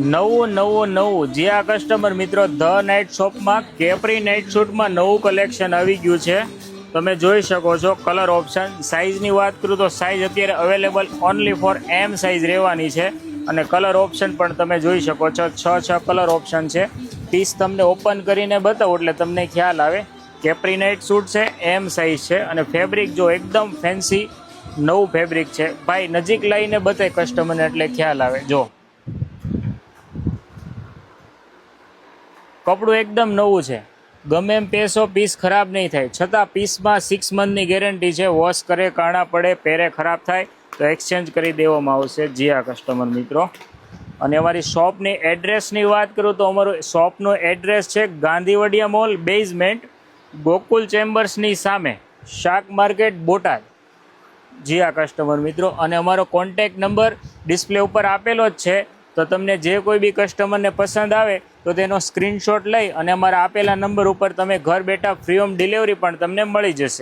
નવું જે આ કસ્ટમર મિત્રો ધ નાઇટ શોપમાં કેપ્રી નાઇટ શૂટમાં નવું કલેક્શન આવી ગયું છે. તમે જોઈ શકો છો કલર ઓપ્શન. સાઇઝની વાત કરું તો સાઇઝ અત્યારે available only for M size રહેવાની છે અને કલર ઓપ્શન પણ તમે જોઈ શકો છો. 6 કલર ઓપ્શન છે. પીસ તમને ઓપન કરીને બતાવો એટલે તમને ખ્યાલ આવે. કેપ્રી નાઇટ શૂટ છે, એમ સાઇઝ છે અને ફેબ્રિક જો એકદમ ફેન્સી નવું ફેબ્રિક છે. ભાઈ નજીક લઈને બતાય કસ્ટમરને એટલે ખ્યાલ આવે. જો કપડું એકદમ નવું છે, ગમે એમ પહેરશો પીસ ખરાબ નહીં થાય. છતાં પીસમાં 6 મંથની ગેરંટી છે. વોશ કરે, કાણા પડે, પહેરે ખરાબ થાય તો એક્સચેન્જ કરી દેવામાં આવશે. જી આ કસ્ટમર મિત્રો. અને અમારી શોપની એડ્રેસની વાત કરું તો અમારું શોપનો એડ્રેસ છે ગાંધીવડિયા મોલ બેઝમેન્ટ, ગોકુલ ચેમ્બર્સની સામે, શાક માર્કેટ, બોટાદ. જી આ કસ્ટમર મિત્રો. અને અમારો કોન્ટેક નંબર ડિસ્પ્લે ઉપર આપેલો જ છે. તો તમને જે કોઈ બી કસ્ટમરને પસંદ આવે તો તેનો સ્ક્રીનશોટ લઈ અને અમારા આપેલા નંબર ઉપર તમે ઘર બેઠા ફ્રી હોમ ડિલિવરી પણ તમને મળી જશે.